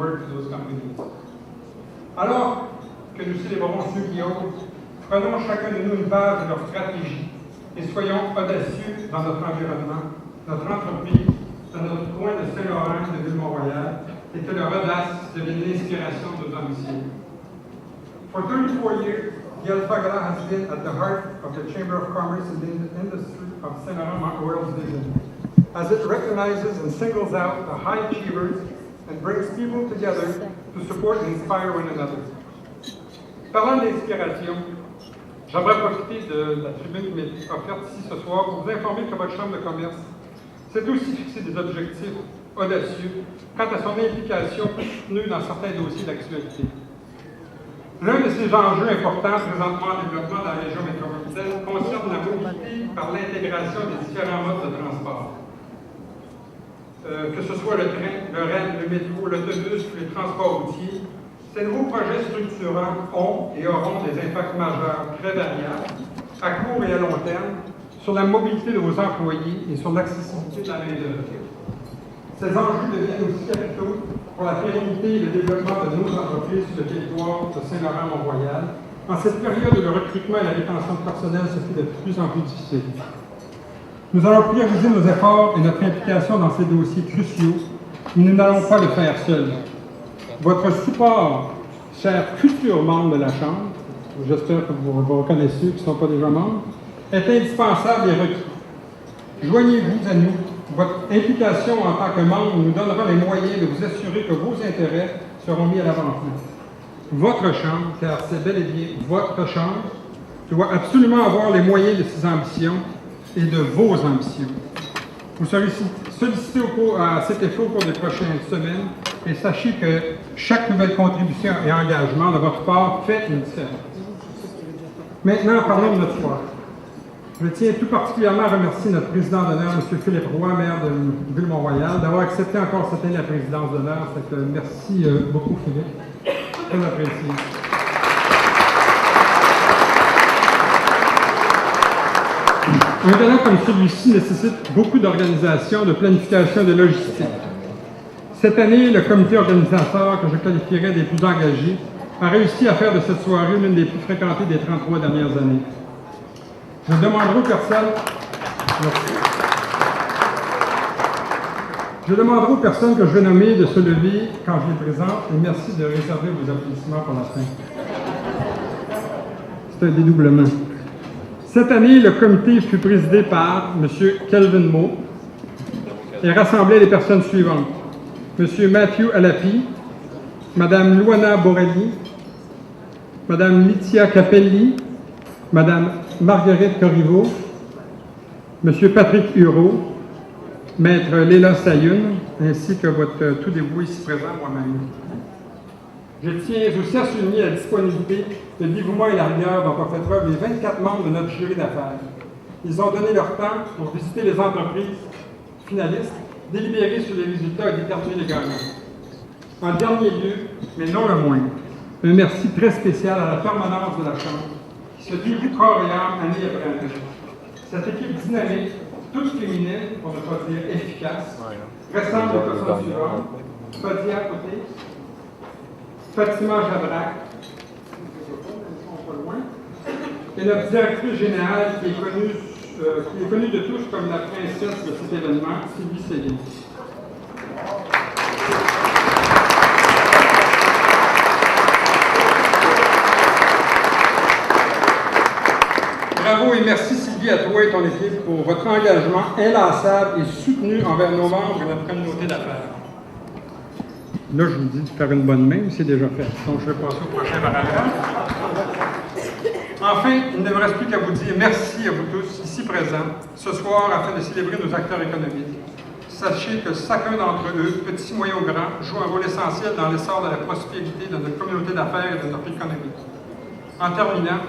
work to those companies. Alors que nous célébrons ceux qui osent, prenons chacun de nous une base de leur stratégie et soyons audacieux dans notre environnement, notre entreprise, dans notre coin de Saint-Laurent et de Ville-Mont-Royal, et que leur audace devienne l'inspiration de nos ambitions. For 34 years, Guy Fagala has been at the heart of the Chamber of Commerce and the industry of Saint-Laurent-Mont Royal's vision, as it recognizes and singles out the high achievers and brings people together to support and inspire one another. Parlant d'inspiration, j'aimerais profiter de la tribune qui m'est offerte ici ce soir pour vous informer que votre Chambre de commerce s'est aussi fixé des objectifs audacieux quant à son implication soutenue dans certains dossiers d'actualité. L'un de ces enjeux importants présentement en développement dans la région métropolitaine concerne la mobilité par l'intégration des différents modes de transport. Que ce soit le train, le REM, le métro, l'autobus ou les transports routiers, ces nouveaux projets structurants ont et auront des impacts majeurs très variables, à court et à long terme, sur la mobilité de vos employés et sur l'accessibilité de la main-d'œuvre. Ces enjeux deviennent aussi capitaux pour la pérennité et le développement de nos entreprises sur le territoire de Saint-Laurent-Mont-Royal, en cette période où le recrutement et la rétention de personnel se fait de plus en plus difficile. Nous allons prioriser nos efforts et notre implication dans ces dossiers cruciaux, mais nous n'allons pas le faire seuls. Votre support, chers futurs membres de la Chambre, j'espère que vous reconnaissez ceux qui ne sont pas déjà membres, est indispensable et requis. Joignez-vous à nous. Votre implication en tant que membre nous donnera les moyens de vous assurer que vos intérêts seront mis à l'avant-plan. Votre Chambre, car c'est bel et bien votre Chambre, doit absolument avoir les moyens de ses ambitions et de vos ambitions. Vous serez sollicité à cet effet au cours des prochaines semaines et sachez que chaque nouvelle contribution et engagement de votre part fait une différence. Maintenant, parlons de notre soir. Je tiens tout particulièrement à remercier notre président d'honneur, M. Philippe Roy, maire de Ville-Mont-Royal, d'avoir accepté encore cette année la présidence d'honneur. Merci beaucoup, Philippe. Très apprécié. Un événement comme celui-ci nécessite beaucoup d'organisation, de planification et de logistique. Cette année, le comité organisateur, que je qualifierais des plus engagés, a réussi à faire de cette soirée l'une des plus fréquentées des 33 dernières années. Je demanderai aux personnes que je vais nommer de se lever quand je les présente et merci de réserver vos applaudissements pour la fin. C'est un dédoublement. Cette année, le comité fut présidé par M. Kelvin Moe et rassemblait les personnes suivantes. M. Matthew Alapi, Mme Luana Borelli, Mme Lithia Capelli, Mme Marguerite Corriveau, M. Patrick Hureau, Maître Léla Sayoun, ainsi que votre tout dévoué ici présent, moi-même. Je tiens aussi à souligner la disponibilité, le dévouement et la rigueur dont ont fait preuve les 24 membres de notre jury d'affaires. Ils ont donné leur temps pour visiter les entreprises finalistes, délibérer sur les résultats et déterminer les gagnants. En dernier lieu, mais non le moins, un merci très spécial à la permanence de la Chambre, qui se dévoue corps et âme année après année. Cette équipe dynamique, toute féminine, pour ne pas dire efficace, ressemble aux personnes suivantes. Fadia à côté, Fatima Jabrac, et notre directrice générale qui est connue de tous comme la princesse de cet événement, Sylvie Céline. Bravo et merci Sylvie à toi et ton équipe pour votre engagement inlassable et soutenu envers nos membres et notre communauté d'affaires. Là, je vous dis de faire une bonne main, mais c'est déjà fait. Donc, je vais passer au prochain paragraphe. Enfin, il ne me reste plus qu'à vous dire merci à vous tous ici présents ce soir afin de célébrer nos acteurs économiques. Sachez que chacun d'entre eux, petits, moyens ou grands, joue un rôle essentiel dans l'essor de la prospérité de notre communauté d'affaires et de notre économie. En terminant,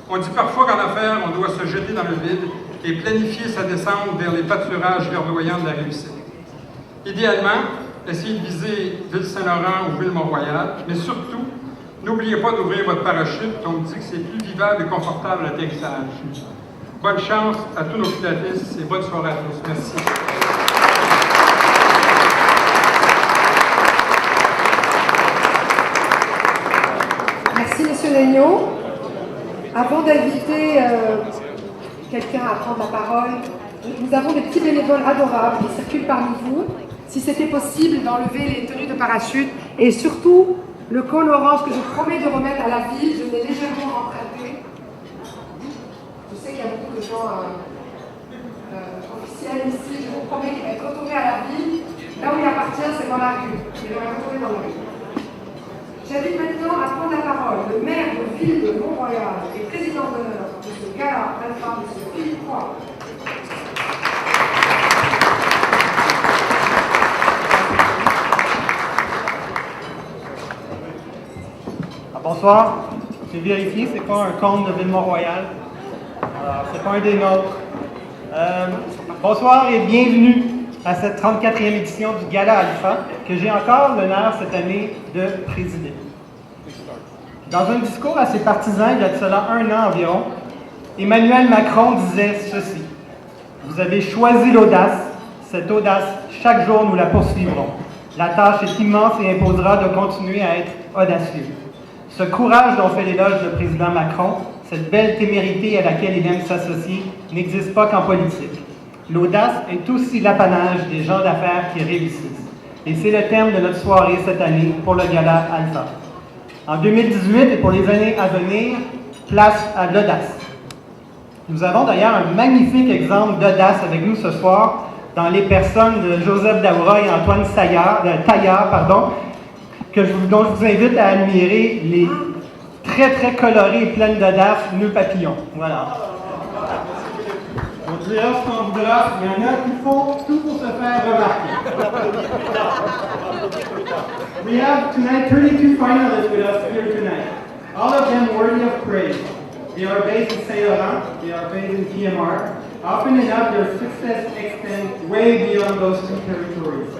on dit parfois qu'en affaires, on doit se jeter dans le vide et planifier sa descente vers les pâturages verdoyants de la réussite. Idéalement, essayez de viser Ville-Saint-Laurent ou Ville-Mont-Royal, mais surtout, n'oubliez pas d'ouvrir votre parachute, on me dit que c'est plus vivable et confortable à l'atterrissage. Bonne chance à tous nos philatélistes et bonne soirée à tous. Merci. Merci, Monsieur Legnaud. Avant d'inviter quelqu'un à prendre la parole, nous avons des petits bénévoles adorables qui circulent parmi vous. Si c'était possible d'enlever les tenues de parachute et surtout le col orange que je promets de remettre à la ville, je l'ai légèrement emprunté. Je sais qu'il y a beaucoup de gens officiels ici, je vous promets qu'il va être retourné à la ville. Là où il appartient, c'est dans la rue. Il va retourner dans la rue. J'invite maintenant à prendre la parole le maire de ville de Mont-Royal et président d'honneur de ce gala alpha, M. Philippe Roy. Bonsoir. J'ai vérifié, c'est pas un conte de Ville-Mont-Royal. C'est pas un des nôtres. Bonsoir et bienvenue à cette 34e édition du Gala Alpha que j'ai encore l'honneur cette année de présider. Dans un discours à ses partisans il y a de cela 1 an environ, Emmanuel Macron disait ceci: « Vous avez choisi l'audace. Cette audace, chaque jour, nous la poursuivrons. La tâche est immense et imposera de continuer à être audacieux. » Ce courage dont fait l'éloge le président Macron, cette belle témérité à laquelle il aime s'associer, n'existe pas qu'en politique. L'audace est aussi l'apanage des gens d'affaires qui réussissent. Et c'est le thème de notre soirée cette année pour le Gala Alpha. En 2018 et pour les années à venir, place à l'audace. Nous avons d'ailleurs un magnifique exemple d'audace avec nous ce soir dans les personnes de Joseph Daoura et Antoine Taillard, dont je vous invite à admirer les très colorés et pleines d'audace nœuds papillons. Voilà. On dira ce qu'on voudra, il y en a qui font tout pour se faire remarquer. We have tonight 32 finalists with us here tonight. All of them worthy of praise. They are based in Saint Laurent, they are based in TMR. Often enough, their success extends way beyond those two territories.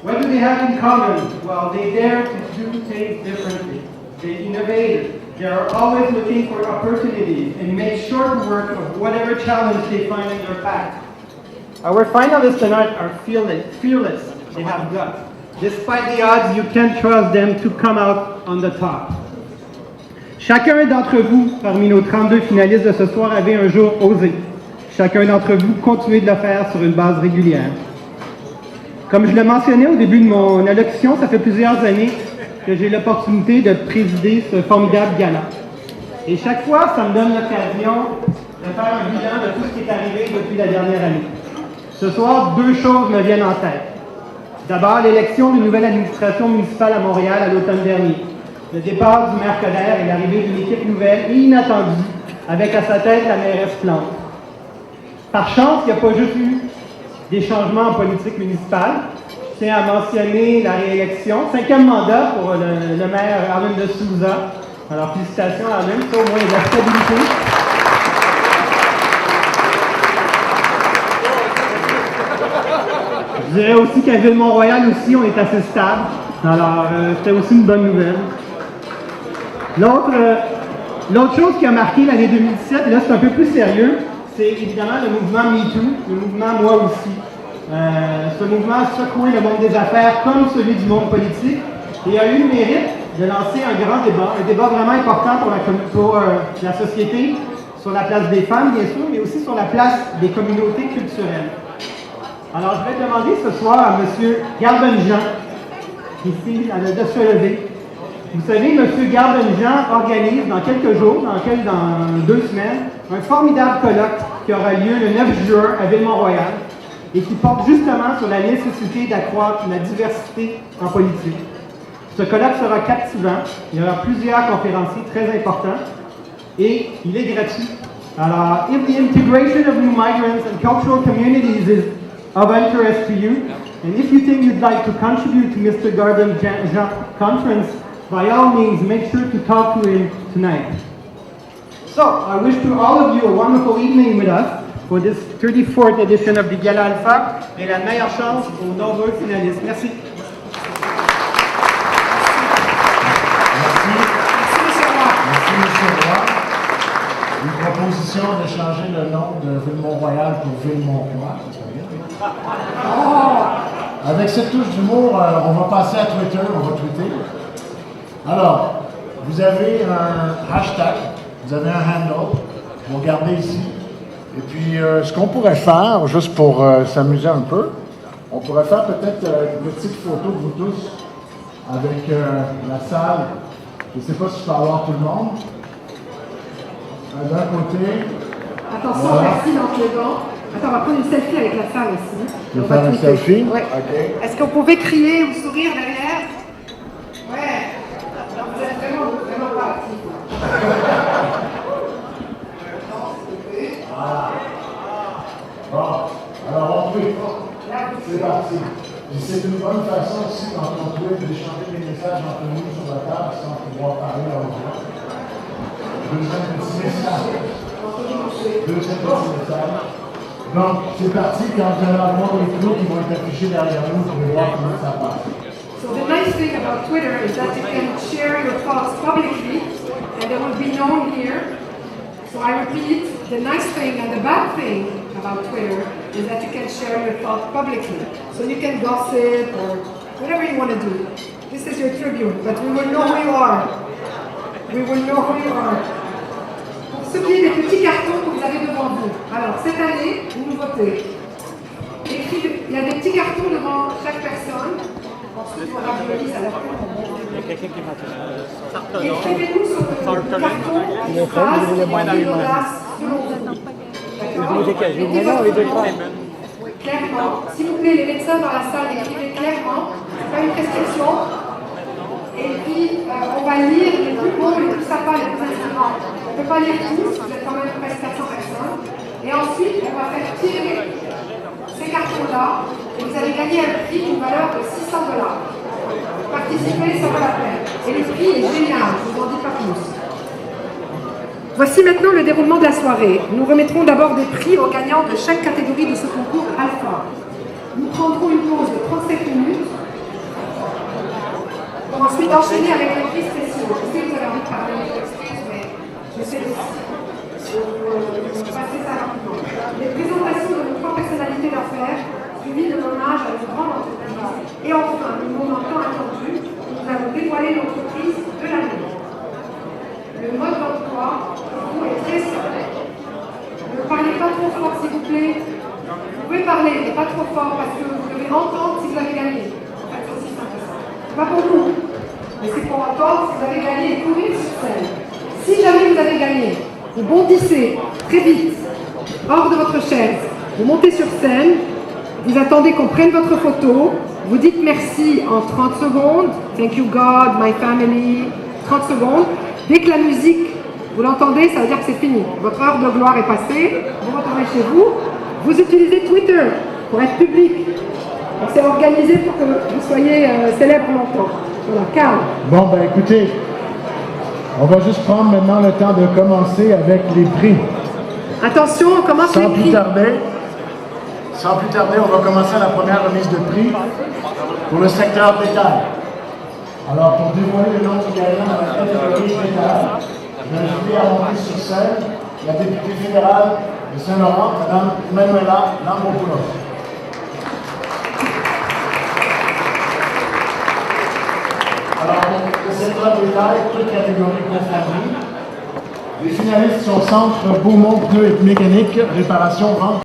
What do they have in common? Well, they dare to do things differently. They innovate. They are always looking for opportunities and make short work of whatever challenge they find in their path. Our finalists tonight are fearless. They have guts. Despite the odds, you can't trust them to come out on the top. Chacun d'entre vous, parmi nos 32 finalistes de ce soir, avait un jour osé. Chacun d'entre vous continue de le faire sur une base régulière. Comme je le mentionnais au début de mon allocution, ça fait plusieurs années que j'ai l'opportunité de présider ce formidable gala. Et chaque fois, ça me donne l'occasion de faire un bilan de tout ce qui est arrivé depuis la dernière année. Ce soir, 2 choses me viennent en tête. D'abord, l'élection d'une nouvelle administration municipale à Montréal à l'automne dernier. Le départ du maire Coderre et l'arrivée d'une équipe nouvelle et inattendue, avec à sa tête la mairesse Plante. Par chance, il n'y a pas juste eu des changements en politique municipale. Je tiens à mentionner la réélection, 5e mandat pour le maire Arlen de Souza. Alors, félicitations Arlen, ça au moins il y a de la stabilité. Je dirais aussi qu'à Ville-Mont-Royal aussi, on est assez stable. Alors, c'était aussi une bonne nouvelle. L'autre chose qui a marqué l'année 2017, et là c'est un peu plus sérieux, c'est évidemment le mouvement MeToo, le mouvement Moi aussi. Ce mouvement a secoué le monde des affaires comme celui du monde politique et a eu le mérite de lancer un débat vraiment important pour la société, sur la place des femmes bien sûr, mais aussi sur la place des communautés culturelles. Alors je vais demander ce soir à M. Garbenjean, ici, de se lever. Vous savez, M. Garbenjean organise dans quelques jours, dans 2 semaines, un formidable colloque qui aura lieu le 9 juin à Ville-Mont-Royal et qui porte justement sur la nécessité d'accroître la diversité en politique. Ce colloque sera captivant, il y aura plusieurs conférenciers très importants et il est gratuit. Alors, if the integration of new migrants and cultural communities is of interest to you, and if you think you'd like to contribute to Mr. Garbenjean's conference, by all means, make sure to talk to him tonight. So, I wish to all of you a wonderful evening with us for this 34th edition of the Gala Alpha, et la meilleure chance aux nombreux finalistes. Merci. Merci, M. Roy. Une proposition de changer le nom de Ville-Mont-Royal pour Ville-Mont-Roy. Avec cette touche d'humour, on va passer à Twitter, on va tweeter. Alors, vous avez un hashtag, vous avez un handle, vous regardez ici. Et puis, ce qu'on pourrait faire, juste pour s'amuser un peu, on pourrait faire peut-être une petite photo de vous tous avec la salle. Je ne sais pas si je peux avoir tout le monde. D'un côté. Attention, voilà. merci dans les dents. Attends, on va prendre une selfie avec la salle aussi. Tu veux faire un selfie? Ouais. OK. Est-ce qu'on pouvait crier ou sourire derrière? Ouais. Vous êtes vraiment pas actifs. Bon, alors on peut. C'est parti. Et c'est une bonne façon aussi, quand on peut, d'échanger des messages entre nous sur la table sans pouvoir parler à autrui. Deuxième petit message. Donc, c'est parti. Quand vous allez avoir les clous qui vont être affichés derrière vous, vous pouvez voir comment ça passe. So the nice thing about Twitter is that you can share your thoughts publicly and they will be known here. So I repeat, the nice thing and the bad thing about Twitter is that you can share your thoughts publicly. So you can gossip or whatever you want to do. This is your tribune, but we will know who you are. We will know who you are. Pour ce qui est des petits cartons que vous avez devant vous. Alors, cette année, une nouveauté. Il y a des petits cartons devant chaque personne. Ensuite, on raviolise à la fin. Écrivez-nous sur le carton une phrase qui est une audace selon vous. D'accord? Clairement. S'il vous plaît, les médecins dans la salle, écrivez clairement. Ce n'est pas une prescription. Et puis, on va lire les plus beaux, les plus sympas, les plus inspirants. On ne peut pas lire tous, vous êtes quand même presque 400 personnes. Et ensuite, on va faire tirer ces cartons-là et vous allez gagner un prix d'une valeur de $600. Participer, ça vaut la peine. Et le prix est génial, je ne vous en dis pas plus. Voici maintenant le déroulement de la soirée. Nous remettrons d'abord des prix aux gagnants de chaque catégorie de ce concours Alpha. Nous prendrons une pause de 37 minutes pour ensuite enchaîner avec les prix spéciaux. Je sais que vous avez envie de parler, mais je sais passer ça rapidement. Les présentations de nos trois personnalités d'affaires, suivies de l'hommage à une grande entreprise. Et enfin, le moment tant attendu, nous allons dévoiler l'entreprise de l'année. Le mode d'emploi pour vous est très simple. Ne parlez pas trop fort, s'il vous plaît. Vous pouvez parler, mais pas trop fort, parce que vous devez entendre si vous avez gagné. En fait, c'est aussi simple que ça. Pas pour nous, mais c'est pour entendre si vous avez gagné et courir sur scène. Si jamais vous avez gagné, vous bondissez très vite, hors de votre chaise, vous montez sur scène, vous attendez qu'on prenne votre photo, vous dites merci en 30 secondes, thank you God, my family, 30 secondes. Dès que la musique, vous l'entendez, ça veut dire que c'est fini. Votre heure de gloire est passée, vous retournez chez vous, vous utilisez Twitter pour être public. On s'est organisé pour que vous soyez célèbre longtemps. Voilà, Carl. Bon, ben écoutez, on va juste prendre maintenant le temps de commencer avec les prix. Attention, on commence les prix. Sans plus tarder, on va commencer la première remise de prix pour le secteur détail. Alors, pour dévoiler le nom du gagnant dans la catégorie détail, je vais inviter à monter sur scène la députée fédérale de Saint-Laurent, Mme Manuela Lambopoulos. Alors, le secteur détail, toutes catégories confondues. Les finalistes sont Centre Beaumont Pneus et Mécanique, Réparation, Vente.